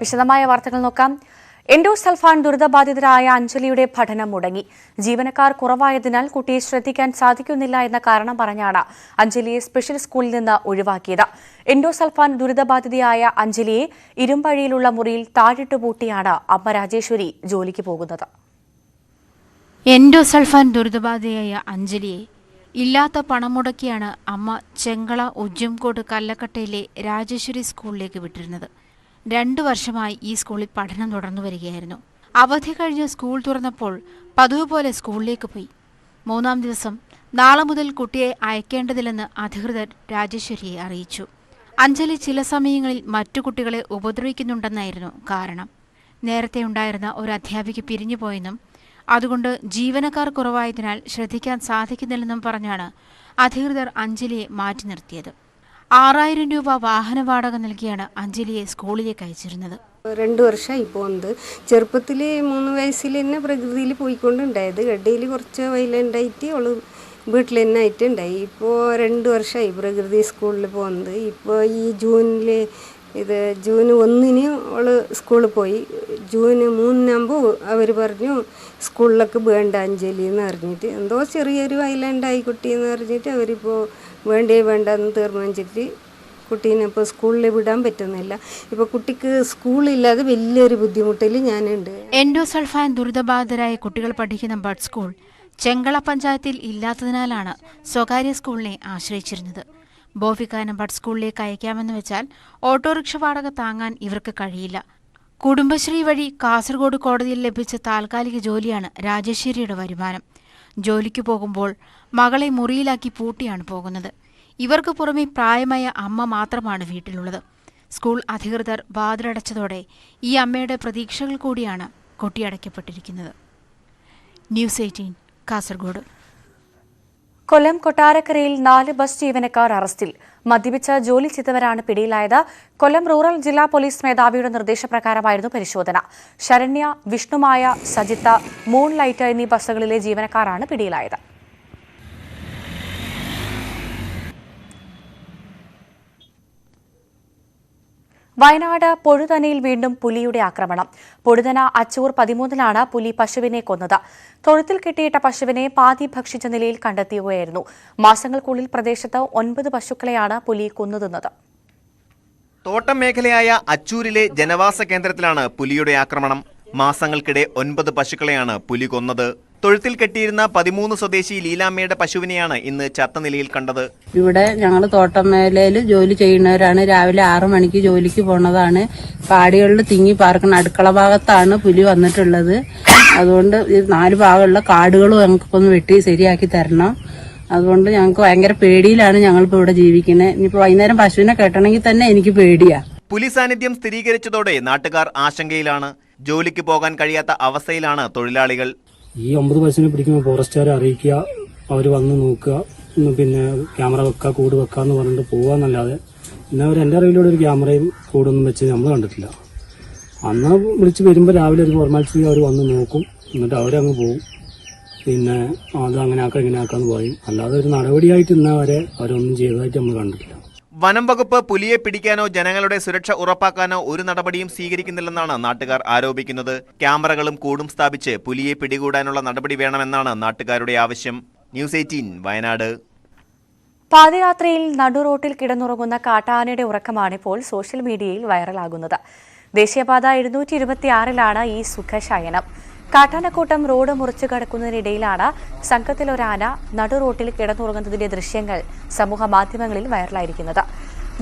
വിശദമായ വാർത്തകൾ നോക്കാം. എൻഡോസൾഫാൻ ദുരിതബാധിതരായ അഞ്ജലിയുടെ പഠനം മുടങ്ങി. ജീവനക്കാർ കുറവായതിനാൽ കുട്ടിയെ ശ്രദ്ധിക്കാൻ സാധിക്കുന്നില്ല എന്ന കാരണം പറഞ്ഞാണ് അഞ്ജലിയെ സ്പെഷ്യൽ സ്കൂളിൽ നിന്ന് ഒഴിവാക്കിയത്. എൻഡോസൾഫാൻ ദുരിതബാധിതയായ അഞ്ജലിയെ ഇരുമ്പഴിയിലുള്ള മുറിയിൽ താഴിട്ട് പൂട്ടിയാണ് അമ്മ രാജേശ്വരി ജോലിക്ക് പോകുന്നത്. എൻഡോസൾഫാൻ ദുരിതബാധിതയായ അഞ്ജലിയെ ഇല്ലാത്ത പണം മുടക്കിയാണ് അമ്മ ചെങ്കള ഉജ്ജംകോട് കല്ലക്കട്ടയിലെ രാജേശ്വരി സ്കൂളിലേക്ക് വിട്ടിരുന്നത്. 2 വർഷമായി ഈ സ്കൂളിൽ പഠനം തുടർന്നു വരികയായിരുന്നു. അവധി കഴിഞ്ഞ് സ്കൂൾ തുറന്നപ്പോൾ പതിവ് പോലെ സ്കൂളിലേക്ക് പോയി. 3-ാം ദിവസം നാളെ മുതൽ കുട്ടിയെ അയക്കേണ്ടതില്ലെന്ന് അധികൃതർ രാജേശ്വരിയെ അറിയിച്ചു. അഞ്ജലി ചില സമയങ്ങളിൽ മറ്റു കുട്ടികളെ ഉപദ്രവിക്കുന്നുണ്ടെന്നായിരുന്നു കാരണം. നേരത്തെ ഉണ്ടായിരുന്ന ഒരു അധ്യാപിക പിരിഞ്ഞുപോയെന്നും അതുകൊണ്ട് ജീവനക്കാർ കുറവായതിനാൽ ശ്രദ്ധിക്കാൻ സാധിക്കുന്നില്ലെന്നും പറഞ്ഞാണ് അധികൃതർ അഞ്ജലിയെ മാറ്റി നിർത്തിയത്. 6000 രൂപ വാഹന വാടക നൽകിയാണ് അഞ്ജലിയെ സ്കൂളിലേക്ക് അയച്ചിരുന്നത്. 2 വർഷമായി പോകുന്നത്. ചെറുപ്പത്തിൽ 3 വയസ്സിൽ തന്നെ പ്രകൃതിയിൽ പോയിക്കൊണ്ടുണ്ടായത്. ഗഡ്ഡയിൽ കുറച്ച് വയലുണ്ടായിട്ട് അവൾ വീട്ടിൽ തന്നെ ആയിട്ടുണ്ടായി. ഇപ്പോൾ 2 വർഷമായി പ്രകൃതി സ്കൂളിൽ പോകുന്നത്. ഇപ്പോൾ ഈ ജൂൺ 1 അവൾ സ്കൂളിൽ പോയി. ജൂൺ 3 അവർ പറഞ്ഞു സ്കൂളിലൊക്കെ വേണ്ട അഞ്ജലി എന്ന് പറഞ്ഞിട്ട്, എന്തോ ചെറിയൊരു വയലുണ്ടായി കുട്ടിയെന്ന് പറഞ്ഞിട്ട് അവരിപ്പോൾ വേണ്ടെന്ന് തീർമാനിച്ചിട്ട് കുട്ടീനെ ഇപ്പോൾ സ്കൂളിൽ വിടാൻ പറ്റുന്നില്ല. ഇപ്പോൾ കുട്ടിക്ക് സ്കൂളില്ലാതെ വലിയൊരു ബുദ്ധിമുട്ടിൽ ഞാനുണ്ട്. എൻഡോസൾഫാൻ ദുരിതബാധിതരായ കുട്ടികൾ പഠിക്കുന്ന ബഡ് സ്കൂൾ ചെങ്കള പഞ്ചായത്തിൽ ഇല്ലാത്തതിനാലാണ് സ്വകാര്യ സ്കൂളിനെ ആശ്രയിച്ചിരുന്നത്. ബോവിക്കാനം ബഡ് സ്കൂളിലേക്ക് അയക്കാമെന്ന് വെച്ചാൽ ഓട്ടോറിക്ഷ വാടക താങ്ങാൻ ഇവർക്ക് കഴിയില്ല. കുടുംബശ്രീ വഴി കാസർഗോഡ് കോടതിയിൽ ലഭിച്ച താൽക്കാലിക ജോലിയാണ് രാജേശ്വരിയുടെ വരുമാനം. ജോലിക്ക് പോകുമ്പോൾ മകളെ മുറിയിലാക്കി പൂട്ടിയാണ് പോകുന്നത്. ഇവർക്ക് പുറമെ പ്രായമായ അമ്മ മാത്രമാണ് വീട്ടിലുള്ളത്. സ്കൂൾ അധികൃതർ വാതിലടച്ചതോടെ ഈ അമ്മയുടെ പ്രതീക്ഷകൾ കൂടിയാണ് കൊട്ടിയടയ്ക്കപ്പെട്ടിരിക്കുന്നത്. ന്യൂസ് 18 കാസർഗോഡ്. കൊല്ലം കൊട്ടാരക്കരയിൽ 4 ബസ് ജീവനക്കാർ അറസ്റ്റിൽ. മദ്യപിച്ച് ജോലി ചെയ്തവരാണ് പിടിയിലായത്. കൊല്ലം റൂറൽ ജില്ലാ പോലീസ് മേധാവിയുടെ നിർദ്ദേശപ്രകാരമായിരുന്നു പരിശോധന. ശരണ്യ, വിഷ്ണുമായ, സജിത്ത, മൂൺ ലൈറ്റ് എന്നീ ബസ്സുകളിലെ ജീവനക്കാരാണ് പിടിയിലായത്. വയനാട് പൊഴുതനയിൽ വീണ്ടും പുലിയുടെ ആക്രമണം. പൊഴുതന അച്ചൂർ 13-ലാണ് പുലി പശുവിനെ കൊന്നത്. തൊഴുത്തിൽ കെട്ടിയിട്ട പശുവിനെ പാതി ഭക്ഷിച്ച നിലയിൽ കണ്ടെത്തുകയായിരുന്നു. മാസങ്ങൾക്കുള്ളിൽ പ്രദേശത്ത് 9 പശുക്കളെയാണ് പുലി കൊന്നുതിന്നത്. തോട്ടം മേഖലയായ അച്ചൂരിലെ ജനവാസ കേന്ദ്രത്തിലാണ് പുലിയുടെ ആക്രമണം. മാസങ്ങൾക്കിടെ 9 പശുക്കളെയാണ് പുലി കൊന്നത്. തൊഴുത്തിൽ കെട്ടിയിരുന്ന 13 സ്വദേശി ലീലാമ്മയുടെ പശുവിനെയാണ് ഇന്ന് ചത്ത നിലയിൽ കണ്ടത്. ഇവിടെ ഞങ്ങൾ തോട്ടം മേഖലയിൽ ജോലി ചെയ്യുന്നവരാണ്. രാവിലെ 6 മണിക്ക് ജോലിക്ക് പോണതാണ്. കാടുകളിൽ തിങ്ങി പാർക്കുന്ന അടുക്കള ഭാഗത്താണ് പുലി വന്നിട്ടുള്ളത്. അതുകൊണ്ട് 4 ഭാഗമുള്ള കാടുകളും ഞങ്ങൾക്കൊന്ന് വെട്ടി ശരിയാക്കി തരണം. അതുകൊണ്ട് ഞങ്ങൾക്ക് ഭയങ്കര പേടിയിലാണ് ഞങ്ങളിപ്പോൾ ഇവിടെ ജീവിക്കുന്നത്. ഇനിയിപ്പോൾ വൈകുന്നേരം പശുവിനെ കെട്ടണമെങ്കിൽ തന്നെ എനിക്ക് പേടിയാ. പുലി സാന്നിധ്യം സ്ഥിരീകരിച്ചതോടെ നാട്ടുകാർ ആശങ്കയിലാണ്. ജോലിക്ക് പോകാൻ കഴിയാത്ത അവസ്ഥയിലാണ് തൊഴിലാളികൾ. ഈ 9 പശുവിനെ പിടിക്കുമ്പോൾ ഫോറസ്റ്റുകാരെ അറിയിക്കുക, അവർ വന്ന് നോക്കുക, പിന്നെ ക്യാമറ വെക്കുക, കൂട് വെക്കാന്ന് പറഞ്ഞിട്ട് പോവാന്നല്ലാതെ പിന്നെ അവർ എൻ്റെ അറിവിലൂടെ ഒരു ക്യാമറയും കൂടൊന്നും വെച്ച് നമ്മൾ കണ്ടിട്ടില്ല. അന്ന് വിളിച്ച് വരുമ്പോൾ രാവിലെ ഒരു ഫോർമാലിറ്റി അവർ വന്ന് നോക്കും, എന്നിട്ട് അവരങ്ങ് പോകും. പിന്നെ അത് അങ്ങനെ ആക്കാം ഇങ്ങനെ ആക്കാന്ന് പറയും. അല്ലാതെ ഒരു നടപടിയായിട്ട് ഇന്നവരെ അവരൊന്നും ചെയ്തതായിട്ട് നമ്മൾ കണ്ടിട്ടില്ല. വനം വകുപ്പ് പുലിയെ പിടിക്കാനോ ജനങ്ങളുടെ സുരക്ഷ ഉറപ്പാക്കാനോ ഒരു നടപടിയും സ്വീകരിക്കുന്നില്ലെന്നാണ് നാട്ടുകാർ ആരോപിക്കുന്നത്. ക്യാമറകളും കൂടും സ്ഥാപിച്ച് പുലിയെ പിടികൂടാനുള്ള നടപടി വേണമെന്നാണ് നാട്ടുകാരുടെ ആവശ്യം. ന്യൂസ് 18 വയനാട്. പാതിരാത്രിയിൽ നടുറോട്ടിൽ കിടന്നുറങ്ങുന്ന കാട്ടാനയുടെ ഉറക്കമാണിപ്പോൾ സോഷ്യൽ മീഡിയയിൽ വൈറലാകുന്നത്. ദേശീയപാത 726-ലാണ് ഈ സുഖശയനം. കാട്ടാനക്കൂട്ടം റോഡ് മുറിച്ചു കടക്കുന്നതിനിടയിലാണ് സംഘത്തിലൊരാന നടുറോട്ടിൽ കിടന്നുറങ്ങുന്നതിന്റെ ദൃശ്യങ്ങൾ സമൂഹ മാധ്യമങ്ങളിൽ വൈറലായിരിക്കുന്നത്.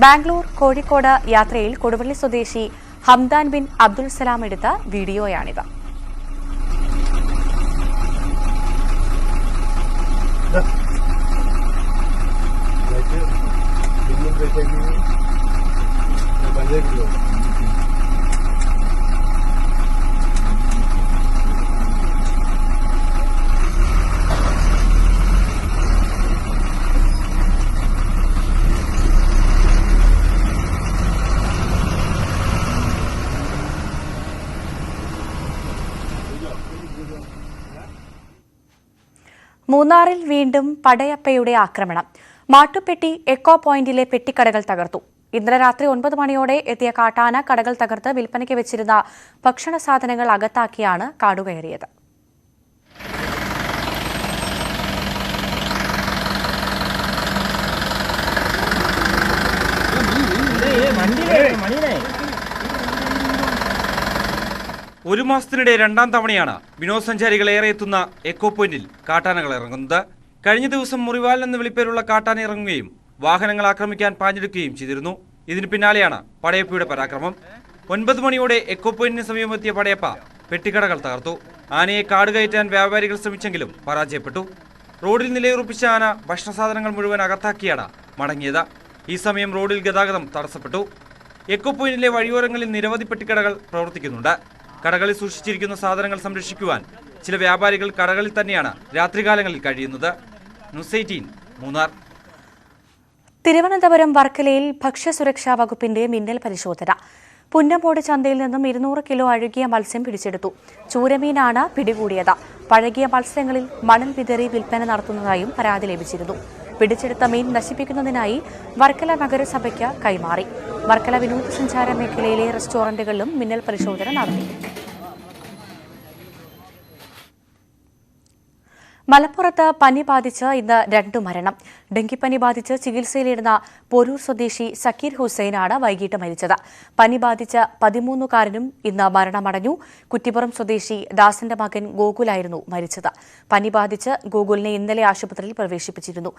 ബാംഗ്ലൂർ കോഴിക്കോട് യാത്രയിൽ കൊടുവള്ളി സ്വദേശി ഹംദാൻ ബിൻ അബ്ദുൽ സലാം എടുത്ത വീഡിയോയാണിത്. മൂന്നാറിൽ വീണ്ടും പടയപ്പയുടെ ആക്രമണം. മാട്ടുപ്പെട്ടി എക്കോ പോയിന്റിലെ പെട്ടിക്കടകൾ തകർത്തു. ഇന്നലെ രാത്രി 9 മണിയോടെ എത്തിയ കാട്ടാന കടകൾ തകർത്ത് വിൽപ്പനയ്ക്ക് വെച്ചിരുന്ന ഭക്ഷണ സാധനങ്ങൾ അകത്താക്കിയാണ് കാടുകയറിയത്. ഒരു മാസത്തിനിടെ രണ്ടാം തവണയാണ് വിനോദസഞ്ചാരികൾ ഏറെ എത്തുന്ന എക്കോ പോയിന്റിൽ കാട്ടാനകൾ ഇറങ്ങുന്നത്. കഴിഞ്ഞ ദിവസം മുറിവാൽ എന്ന വിളിപ്പേരുള്ള കാട്ടാന ഇറങ്ങുകയും വാഹനങ്ങൾ ആക്രമിക്കാൻ പാഞ്ഞെടുക്കുകയും ചെയ്തിരുന്നു. ഇതിന് പിന്നാലെയാണ് പടയപ്പയുടെ പരാക്രമം. 9 മണിയോടെ എക്കോ പോയിന്റിന് സമീപമെത്തിയ പടയപ്പ പെട്ടിക്കടകൾ തകർത്തു. ആനയെ കാടുകയറ്റാൻ വ്യാപാരികൾ ശ്രമിച്ചെങ്കിലും പരാജയപ്പെട്ടു. റോഡിൽ നിലയുറപ്പിച്ച ആന ഭക്ഷണസാധനങ്ങൾ മുഴുവൻ അകത്താക്കിയാണ് മടങ്ങിയത്. ഈ സമയം റോഡിൽ ഗതാഗതം തടസ്സപ്പെട്ടു. എക്കോ പോയിന്റിലെ വഴിയോരങ്ങളിൽ നിരവധി പെട്ടിക്കടകൾ പ്രവർത്തിക്കുന്നുണ്ട്. കടകളിൽ സൂക്ഷിച്ചിരിക്കുന്ന സാധനങ്ങൾ സംരക്ഷിക്കുവാൻ ചില വ്യാപാരികൾ കടകളിൽ തന്നെയാണ് രാത്രികാലങ്ങളിൽ കഴിയുന്നത്. ന്യൂസ് 18 മൂന്നാർ. തിരുവനന്തപുരം വർക്കലയിൽ ഭക്ഷ്യസുരക്ഷാ വകുപ്പിന്റെ മിന്നൽ പരിശോധന. പുന്നമോട് ചന്തയിൽ നിന്നും 200 കിലോ അഴുകിയ മത്സ്യം പിടിച്ചെടുത്തു. ചൂരമീനാണ് പിടികൂടിയത്. പഴകിയ മത്സ്യങ്ങളിൽ മണൽ വിതറി വിൽപ്പന നടത്തുന്നതായും പരാതി ലഭിച്ചിരുന്നു. പിടിച്ചെടുത്ത മീൻ നശിപ്പിക്കുന്നതിനായി വർക്കല നഗരസഭയ്ക്ക് കൈമാറി. വർക്കല വിനോദസഞ്ചാര മേഖലയിലെ റെസ്റ്റോറന്റുകളിലും മിന്നൽ പരിശോധന നടത്തി. മലപ്പുറത്ത് പനി ബാധിച്ച് ഇന്ന് 2 മരണം. ഡെങ്കിപ്പനി ബാധിച്ച് ചികിത്സയിലിരുന്ന പോരൂർ സ്വദേശി സക്കീർ ഹുസൈനാണ് വൈകിട്ട് മരിച്ചത്. പനി ബാധിച്ച 13-കാരനും ഇന്ന് മരണമടഞ്ഞു. കുറ്റിപ്പുറം സ്വദേശി ദാസന്റെ മകൻ ഗോകുലായിരുന്നു മരിച്ചത്. പനി ബാധിച്ച് ഗോകുലിനെ ഇന്നലെ ആശുപത്രിയിൽ പ്രവേശിപ്പിച്ചിരുന്നു.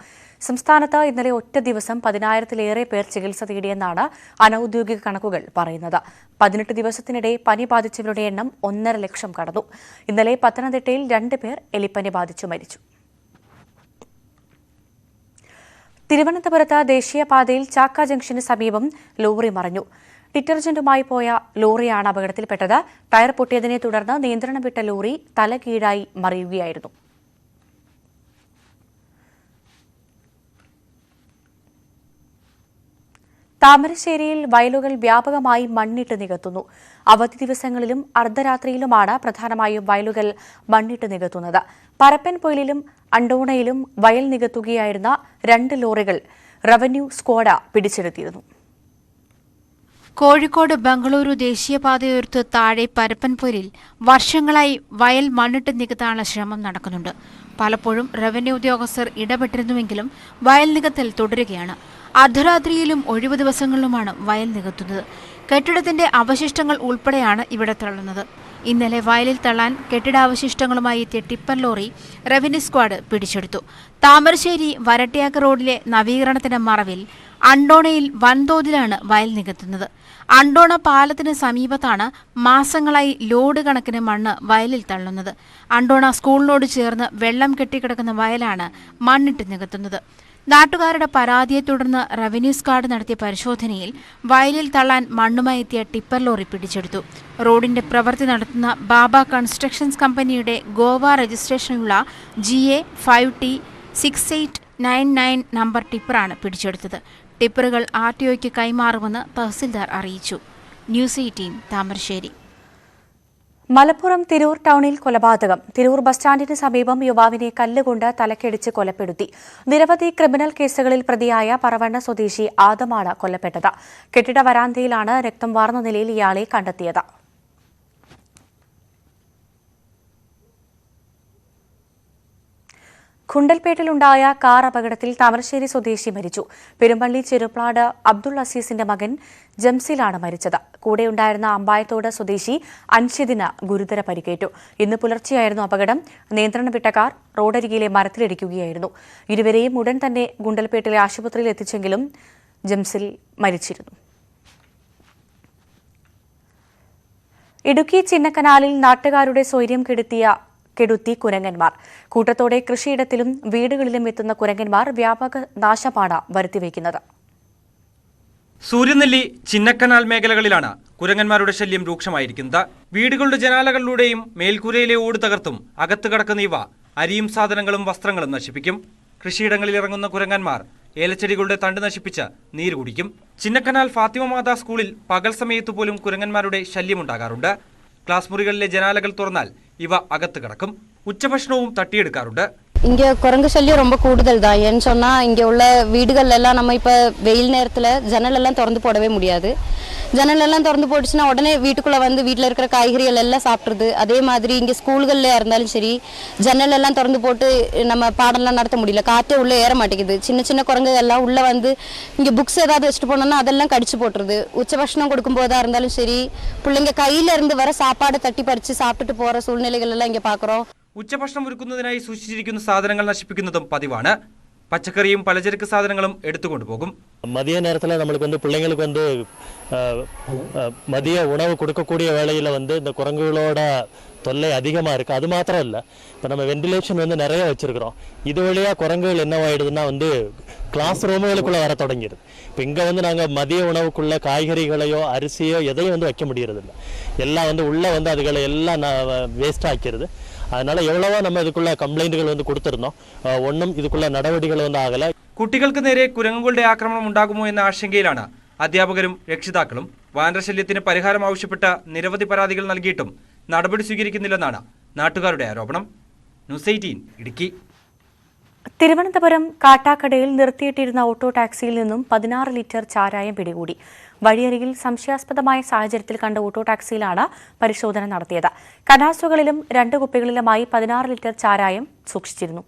സംസ്ഥാനത്ത് ഇന്നലെ ഒറ്റ ദിവസം 10,000-ലേറെ പേർ ചികിത്സ തേടിയെന്നാണ് അനൌദ്യോഗിക കണക്കുകൾ പറയുന്നത്. 18 ദിവസത്തിനിടെ പനി ബാധിച്ചവരുടെ എണ്ണം 1.5 ലക്ഷം കടന്നു. ഇന്നലെ പത്തനംതിട്ടയിൽ 2 പേർ എലിപ്പനി ബാധിച്ചു മരിച്ചു. തിരുവനന്തപുരത്ത് ദേശീയപാതയിൽ ചാക്ക ജംഗ്ഷന് സമീപം ലോറി മറിഞ്ഞു. ഡിറ്റർജന്റുമായി പോയ ലോറിയാണ് അപകടത്തിൽപ്പെട്ടത്. ടയർ പൊട്ടിയതിനെ തുടർന്ന് നിയന്ത്രണം വിട്ട ലോറി തലകീഴായി മറിയുകയായിരുന്നു. താമരശ്ശേരിയിൽ വയലുകൾ വ്യാപകമായി മണ്ണിട്ട് നികത്തുന്നു. അവധി ദിവസങ്ങളിലും അർദ്ധരാത്രിയിലുമാണ് പ്രധാനമായും വയലുകൾ മണ്ണിട്ട് നികത്തുന്നത്. പരപ്പൻപൊയിലും അണ്ടോണയിലും വയൽ നികത്തുകയായിരുന്ന 2 ലോറികൾ റവന്യൂ സ്ക്വാഡ് പിടിച്ചെടുത്തിരുന്നു. കോഴിക്കോട് ബംഗളൂരു ദേശീയപാതയോരത്ത് താഴെ പരപ്പൻപൊയിലിൽ വർഷങ്ങളായി വയൽ മണ്ണിട്ട് നികത്താനുള്ള ശ്രമം നടക്കുന്നുണ്ട്. പലപ്പോഴും റവന്യൂ ഉദ്യോഗസ്ഥർ ഇടപെട്ടിരുന്നുവെങ്കിലും വയൽ നികത്തൽ തുടരുകയാണ്. അർദ്ധരാത്രിയിലും ഒഴിവു ദിവസങ്ങളിലുമാണ് വയൽ നികത്തുന്നത്. കെട്ടിടത്തിന്റെ അവശിഷ്ടങ്ങൾ ഉൾപ്പെടെയാണ് ഇവിടെ തള്ളുന്നത്. ഇന്നലെ വയലിൽ തള്ളാൻ കെട്ടിടാവശിഷ്ടങ്ങളുമായി എത്തിയ ടിപ്പർ ലോറി റവന്യൂ സ്ക്വാഡ് പിടിച്ചെടുത്തു. താമരശ്ശേരി വരട്ടിയാക്ക് റോഡിലെ നവീകരണത്തിന്റെ മറവിൽ അണ്ടോണയിൽ വൻതോതിലാണ് വയൽ നികത്തുന്നത്. അണ്ടോണ പാലത്തിന് സമീപത്താണ് മാസങ്ങളായി ലോഡ് കണക്കിന് മണ്ണ് വയലിൽ തള്ളുന്നത്. അണ്ടോണ സ്കൂളിനോട് ചേർന്ന് വെള്ളം കെട്ടിക്കിടക്കുന്ന വയലാണ് മണ്ണിട്ട് നികത്തുന്നത്. നാട്ടുകാരുടെ പരാതിയെ തുടർന്ന് റവന്യൂ സ്ക്വാഡ് നടത്തിയ പരിശോധനയിൽ വയലിൽ തള്ളാൻ മണ്ണുമായി എത്തിയ ടിപ്പർ ലോറി പിടിച്ചെടുത്തു. റോഡിന്റെ പ്രവൃത്തി നടത്തുന്ന ബാബ കൺസ്ട്രക്ഷൻസ് കമ്പനിയുടെ ഗോവ രജിസ്ട്രേഷനുള്ള GA 5T6899 നമ്പർ ടിപ്പറാണ് പിടിച്ചെടുത്തത്. ടിപ്പറുകൾ RTOയ്ക്ക് കൈമാറുമെന്ന് തഹസിൽദാർ അറിയിച്ചു. ന്യൂസ് 18 താമരശ്ശേരി. മലപ്പുറം തിരൂർ ടൗണിൽ കൊലപാതകം. തിരൂർ ബസ് സ്റ്റാൻഡിന് സമീപം യുവാവിനെ കല്ലുകൊണ്ട് തലക്കടിച്ച് കൊലപ്പെടുത്തി. നിരവധി ക്രിമിനൽ കേസുകളിൽ പ്രതിയായ പറവണ്ണ സ്വദേശി ആദമാണ് കൊല്ലപ്പെട്ടത്. കെട്ടിട വരാന്തയിലാണ് രക്തം വാർന്ന നിലയിൽ ഇയാളെ കണ്ടെത്തിയത്. ഖുണ്ടൽപേട്ടിലുണ്ടായ കാർ അപകടത്തിൽ താമരശ്ശേരി സ്വദേശി മരിച്ചു. പെരുമ്പള്ളി ചെറുപ്ലാട് അബ്ദുൾ അസീസിന്റെ മകൻ ജംസിലാണ് മരിച്ചത്. കൂടെയുണ്ടായിരുന്ന അമ്പായത്തോട് സ്വദേശി അൻഷിദിന് ഗുരുതര പരിക്കേറ്റു. ഇന്ന് പുലർച്ചെയായിരുന്നു അപകടം. നിയന്ത്രണം വിട്ട കാർ റോഡരികിലെ മരത്തിലിടിക്കുകയായിരുന്നു. ഇരുവരെയും ഉടൻ തന്നെ ഗുണ്ടൽപേട്ടിലെ ആശുപത്രിയിൽ എത്തിച്ചെങ്കിലും ജംസിൽ മരിച്ചിരുന്നു. ഇടുക്കി ചിന്നക്കനാലിൽ നാട്ടുകാരുടെ സ്വൈര്യം കെടുത്തി കുരങ്ങന്മാർ. കൂട്ടത്തോടെ കൃഷിയിടത്തിലും വീടുകളിലും എത്തുന്ന കുരങ്ങന്മാർ വ്യാപക നാശമാണ് വരുത്തിവെക്കുന്നത്. സൂര്യനെല്ലി, ചിന്നക്കനാൽ മേഖലകളിലാണ് കുരങ്ങന്മാരുടെ ശല്യം രൂക്ഷമായിരിക്കുന്നത്. വീടുകളുടെ ജനാലകളിലൂടെയും മേൽക്കൂരയിലെ ഓട് തകർത്തും അകത്ത് കടക്കുന്ന ഇവ അരിയും സാധനങ്ങളും വസ്ത്രങ്ങളും നശിപ്പിക്കും. കൃഷിയിടങ്ങളിൽ ഇറങ്ങുന്ന കുരങ്ങന്മാർ ഏലച്ചെടികളുടെ തണ്ട് നശിപ്പിച്ച് നീര് കുടിക്കും. ചിന്നക്കനാൽ ഫാത്തിമ മാതാ സ്കൂളിൽ പകൽ സമയത്തു പോലും കുരങ്ങന്മാരുടെ ശല്യമുണ്ടാകാറുണ്ട്. ക്ലാസ് മുറികളിലെ ജനാലകൾ തുറന്നാൽ ഇവ അകത്ത് കിടക്കും. ഉച്ചഭക്ഷണവും തട്ടിയെടുക്കാറുണ്ട്. இங்கே குரங்கு சல்லியம் ரொம்ப கூடுதல் தான். ஏன்னு சொன்னால் இங்கே உள்ள வீடுகள் எல்லாம் நம்ம இப்போ வெயில் நேரத்தில் ஜன்னலெல்லாம் திறந்து போடவே முடியாது. ஜன்னலெல்லாம் திறந்து போட்டுச்சுன்னா உடனே வீட்டுக்குள்ளே வந்து வீட்டில் இருக்கிற காய்கறிகள் எல்லாம் சாப்பிட்ருது. அதே மாதிரி இங்கே ஸ்கூல்களில் இருந்தாலும் சரி ஜன்னலெல்லாம் திறந்து போட்டு நம்ம பாடம்லாம் நடத்த முடியல. காற்றே உள்ளே ஏற மாட்டேங்குது. சின்ன சின்ன குரங்கு எல்லாம் உள்ளே வந்து இங்கே புக்ஸ் ஏதாவது வச்சுட்டு போனோம்னா அதெல்லாம் கடிச்சு போட்டுருது. உச்சபட்சணம் கொடுக்கும்போதா இருந்தாலும் சரி பிள்ளைங்க கையில் இருந்து வர சாப்பாடு தட்டி பறித்து சாப்பிட்டுட்டு போகிற சூழ்நிலைகள் എല്ലാം ഇங்கே பார்க்குறோம். ഉച്ചഭക്ഷണം ഒരുക്കുന്നതിനായി സൂക്ഷിച്ചിരിക്കുന്ന സാധനങ്ങൾ നശിപ്പിക്കുന്നതും പതിവാണ്. പച്ചക്കറിയും പലചരക്ക് സാധനങ്ങളും എടുത്തുകൊണ്ടുപോകും. மதிய நேரத்தில் நம்மளுக்கு பிள்ளைங்களுக்கு மதிய உணவு கொடுக்கக்கூடிய வேளையில் இந்த குரங்குகளோட தொல்லை அதிகமாக இருக்குது. அது மாத்திரம் இல்லை, இப்போ நம்ம வென்டிலேஷன் நிறைய வச்சுருக்கிறோம். இது வழியாக குரங்குகள் என்னவாயிடுதுன்னா கிளாஸ் ரூமுகளுக்குள்ளே வர தொடங்கிடுது. இப்போ இங்கே நாங்கள் மதிய உணவுக்குள்ளே காய்கறிகளையோ அரிசியோ எதையும் வைக்க முடியறதில்ல. எல்லாம் உள்ளே அதுகளை எல்லாம் வேஸ்ட் ஆக்கிடுது. அதனால எவ்வளவோ நம்ம இதுக்குள்ள കംപ്ലൈന്റുകൾ കൊടുത്തിരുന്നோம். ഒന്നും இதுக்குள்ள നടപടികൾ ആകല. കുട്ടികൾക്ക് നേരെ കുരങ്ങുകളുടെ ആക്രമണം ഉണ്ടാകുമോ എന്ന ആശങ്കയിലാണ് അധ്യാപകരും രക്ഷിതാക്കളും. വാനരശല്യത്തിന് പരിഹാരം ആവശ്യപ്പെട്ട നിരവധി പരാതികൾ നൽകിയിട്ടും നടപടി സ്വീകരിക്കുന്നില്ലെന്നാണ് നാട്ടുകാരുടെ ആരോപണം. ന്യൂസ് 18 ഇടുക്കി. തിരുവനന്തപുരം കാട്ടാക്കടയിൽ നിർത്തിയിട്ടിരുന്ന ഓട്ടോ ടാക്സിയിൽ നിന്നും 16 ലിറ്റർ ചാരായം പിടികൂടി. വഴിയരികിൽ സംശയാസ്പദമായ സാഹചര്യത്തിൽ കണ്ട ഓട്ടോ ടാക്സിയിലാണ് പരിശോധന നടത്തിയത്. കനാസുകളിലും 2 കുപ്പികളിലുമായി 16 ലിറ്റർ ചാരായം സൂക്ഷിച്ചിരുന്നു.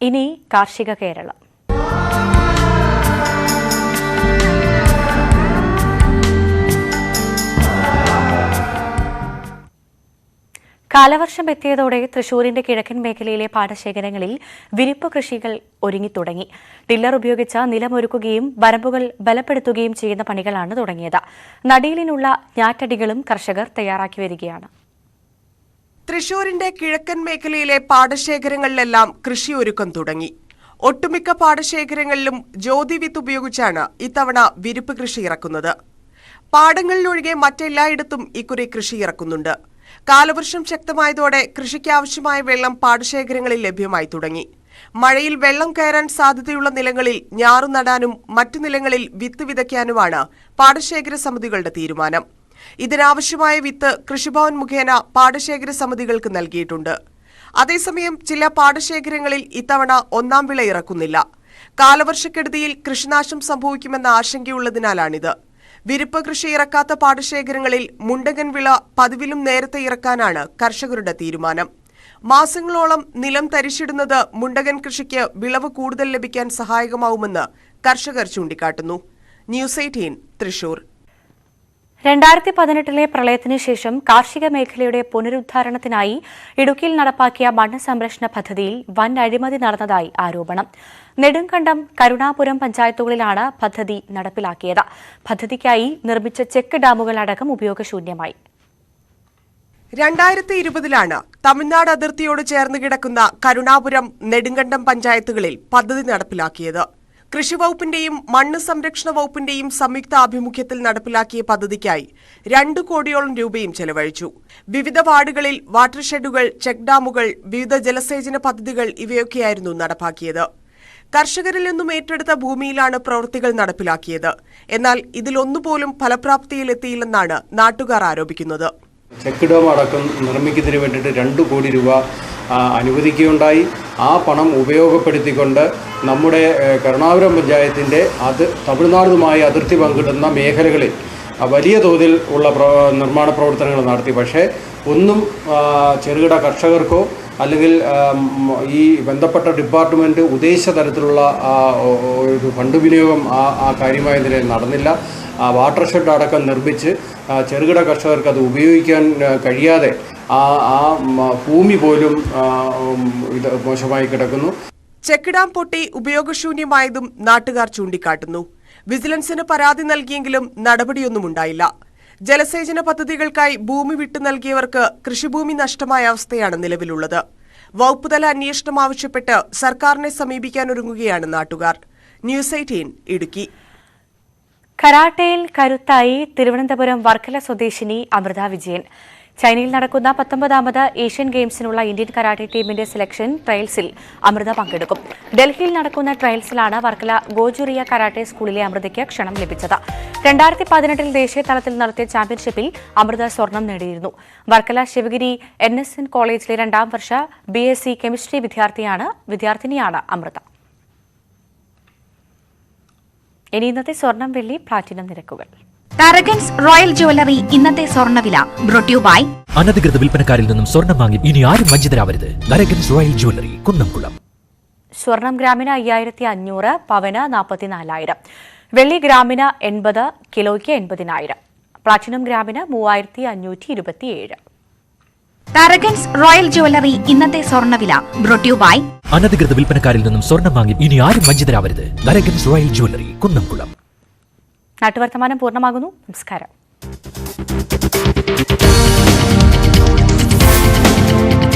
ഇനി കാർഷിക കേരളം. കാലവർഷം എത്തിയതോടെ തൃശൂരിന്റെ കിഴക്കൻ മേഖലയിലെ പാടശേഖരങ്ങളിൽ വിരിപ്പ് കൃഷികൾ ഒരുങ്ങിത്തുടങ്ങി. ടില്ലർ ഉപയോഗിച്ച് നിലമൊരുക്കുകയും വരമ്പുകൾ ബലപ്പെടുത്തുകയും ചെയ്യുന്ന പണികളാണ് തുടങ്ങിയത്. നടീലിനുള്ള ഞാറ്റടികളും കർഷകർ തയ്യാറാക്കി വരികയാണ്. തൃശൂരിന്റെ കിഴക്കൻ മേഖലയിലെ പാടശേഖരങ്ങളിലെല്ലാം കൃഷിയൊരുക്കം തുടങ്ങി. ഒട്ടുമിക്ക പാടശേഖരങ്ങളിലും ജ്യോതി വിത്ത് ഉപയോഗിച്ചാണ് ഇത്തവണ വിരിപ്പ് കൃഷി ഇറക്കുന്നത്. പാടങ്ങളിലൊഴികെ മറ്റെല്ലായിടത്തും ഇക്കുറി കൃഷി ഇറക്കുന്നുണ്ട്. കാലവർഷം ശക്തമായതോടെ കൃഷിക്കാവശ്യമായ വെള്ളം പാടശേഖരങ്ങളിൽ ലഭ്യമായി തുടങ്ങി. മഴയിൽ വെള്ളം കയറാൻ സാധ്യതയുള്ള നിലങ്ങളിൽ ഞാറു നടാനും മറ്റു നിലങ്ങളിൽ വിത്ത് വിതയ്ക്കാനുമാണ് പാടശേഖര സമിതികളുടെ തീരുമാനം. ഇതിനാവശ്യമായ വിത്ത് കൃഷിഭവൻ മുഖേന പാടശേഖര സമിതികൾക്ക് നൽകിയിട്ടുണ്ട്. അതേസമയം ചില പാടശേഖരങ്ങളിൽ ഇത്തവണ ഒന്നാം വിള ഇറക്കുന്നില്ല. കാലവർഷക്കെടുതിയിൽ കൃഷിനാശം സംഭവിക്കുമെന്ന ആശങ്കയുള്ളതിനാലാണിത്. വിരിപ്പ് കൃഷി ഇറക്കാത്ത പാടശേഖരങ്ങളിൽ മുണ്ടകൻ വിള പതിവിലും നേരത്തെ ഇറക്കാനാണ് കർഷകരുടെ തീരുമാനം. മാസങ്ങളോളം നിലം തരിശിടുന്നത് മുണ്ടകൻ കൃഷിക്ക് വിളവ് കൂടുതൽ ലഭിക്കാൻ സഹായകമാവുമെന്ന് കർഷകർ ചൂണ്ടിക്കാട്ടുന്നു. ന്യൂസ് 18 തൃശൂർ. 2018 പ്രളയത്തിന് ശേഷം കാർഷിക മേഖലയുടെ പുനരുദ്ധാരണത്തിനായി ഇടുക്കിയിൽ നടപ്പാക്കിയ മണ്ണ് സംരക്ഷണ പദ്ധതിയിൽ വൻ അഴിമതി നടന്നതായി ആരോപണം. നെടുങ്കണ്ടം, കരുണാപുരം പഞ്ചായത്തുകളിലാണ് പദ്ധതി നടപ്പിലാക്കിയത്. പദ്ധതിക്കായി നിർമ്മിച്ച ചെക്ക് ഡാമുകളടക്കം ഉപയോഗശൂന്യമായി. 2020 തമിഴ്നാട് അതിർത്തിയോട് ചേർന്ന് കിടക്കുന്ന കരുണാപുരം, നെടുങ്കണ്ടം പഞ്ചായത്തുകളിൽ പദ്ധതി നടപ്പിലാക്കിയത്. കൃഷിവകുപ്പിന്റെയും മണ്ണ് സംരക്ഷണ വകുപ്പിന്റെയും സംയുക്ത ആഭിമുഖ്യത്തിൽ നടപ്പിലാക്കിയ പദ്ധതിക്കായി 2 കോടിയോളം രൂപയും ചെലവഴിച്ചു. വിവിധ വാർഡുകളിൽ വാട്ടർ ഷെഡുകൾ, ചെക്ക് ഡാമുകൾ, വിവിധ ജലസേചന പദ്ധതികൾ ഇവയൊക്കെയായിരുന്നു നടപ്പാക്കിയത്. കർഷകരിൽ നിന്നും ഏറ്റെടുത്ത ഭൂമിയിലാണ് പ്രവൃത്തികൾ നടപ്പിലാക്കിയത്. എന്നാൽ ഇതിലൊന്നുപോലും ഫലപ്രാപ്തിയിലെത്തിയില്ലെന്നാണ് നാട്ടുകാർ ആരോപിക്കുന്നത്. ചെക്ക് ഡാം അടക്കം നിർമ്മിക്കുന്നതിന് വേണ്ടിയിട്ട് 2 കോടി രൂപ അനുവദിക്കുകയുണ്ടായി. ആ പണം ഉപയോഗപ്പെടുത്തിക്കൊണ്ട് നമ്മുടെ കരുണാപുരം പഞ്ചായത്തിൻ്റെ തമിഴ്നാടുമായി അതിർത്തി പങ്കിടുന്ന മേഖലകളിൽ വലിയ തോതിൽ ഉള്ള നിർമ്മാണ പ്രവർത്തനങ്ങൾ നടത്തി. പക്ഷേ ഒന്നും ചെറുകിട കർഷകർക്കോ അല്ലെങ്കിൽ ഈ ബന്ധപ്പെട്ട ഡിപ്പാർട്ട്മെൻറ്റ് ഉദ്ദേശിച്ച തരത്തിലുള്ള ഒരു ഫണ്ട് വിനിയോഗം ആ കാര്യമായ നിലയിൽ നടന്നില്ല. വാട്ടർ ഷെഡ് അടക്കം നിർമ്മിച്ച് ചെറുകിട കർഷകർക്ക് അത് ഉപയോഗിക്കാൻ കഴിയാതെ ആ ഭൂമി പോലും ഇത് മോശമായി കിടക്കുന്നു. ചെക്ക് ഡാം പൊട്ടി ഉപയോഗശൂന്യമായതും നാട്ടുകാർ ചൂണ്ടിക്കാട്ടുന്നു. വിജിലൻസിന് പരാതി നൽകിയെങ്കിലും നടപടിയൊന്നുമുണ്ടായില്ല. ജലസേചന പദ്ധതികൾക്കായി ഭൂമി വിട്ടു നൽകിയവർക്ക് കൃഷിഭൂമി നഷ്ടമായ അവസ്ഥയാണ് നിലവിലുള്ളത്. വകുപ്പുതല അന്വേഷണം ആവശ്യപ്പെട്ട് സർക്കാരിനെ സമീപിക്കാനൊരുങ്ങുകയാണ് നാട്ടുകാർ. ന്യൂസ് 18 ഇടുക്കി. കരാട്ടയിൽ കരുത്തായി തിരുവനന്തപുരം വർക്കല സ്വദേശിനി അമൃത വിജയൻ. ചൈനയിൽ നടക്കുന്ന 19ാമത് ഏഷ്യൻ ഗെയിംസിനുള്ള ഇന്ത്യൻ കരാട്ടെ ടീമിന്റെ സെലക്ഷൻ ട്രയൽസിൽ അമൃത പങ്കെടുക്കും. ഡൽഹിയിൽ നടക്കുന്ന ട്രയൽസിലാണ് വർക്കല ഗോജുറിയ കരാട്ടെ സ്കൂളിലെ അമൃതയ്ക്ക് ക്ഷണം ലഭിച്ചത്. 2018 ദേശീയ തലത്തിൽ നടത്തിയ ചാമ്പ്യൻഷിപ്പിൽ അമൃത സ്വർണം നേടിയിരുന്നു. വർക്കല ശിവഗിരി NSN കോളേജിലെ 2ാം വർഷ BSc കെമിസ്ട്രി വിദ്യാർത്ഥിനിയാണ് അമൃത. ഇനി ഇന്നത്തെ സ്വർണം വെള്ളി പ്ലാറ്റിനം നിരക്കുകൾ. പാരഗൺസ് റോയൽ ജ്വല്ലറി ഇന്നത്തെ സ്വർണ്ണവില ബ്രോട്ട് യു ബൈ അനധികൃത വിൽപ്പനക്കാരിൽ നിന്നും സ്വർണം വാങ്ങി ഇനി ആരും വഞ്ചിതരാവരുത്. പാരഗൺസ് റോയൽ ജ്വല്ലറി കുന്നംകുളം. സ്വർണം ഗ്രാമിന് 5500, പവന് 44,000. വെള്ളി ഗ്രാമിന് 80, കിലോയ്ക്ക് 80,000. പ്ലാറ്റിനം ഗ്രാമിന് 3527. പാരഗൺസ് റോയൽ ജ്വല്ലറി ഇന്നത്തെ സ്വർണ്ണവില ബ്രോട്ട് യു ബൈ അനധികൃത വിൽപ്പനക്കാരിൽ നിന്നും സ്വർണം വാങ്ങി ഇനി ആരും വഞ്ചിതരാവരുത്. പാരഗൺസ് റോയൽ ജ്വല്ലറി കുന്നംകുളം. നാട്ടുവർത്തമാനം പൂർണ്ണമാകുന്നു. നമസ്കാരം.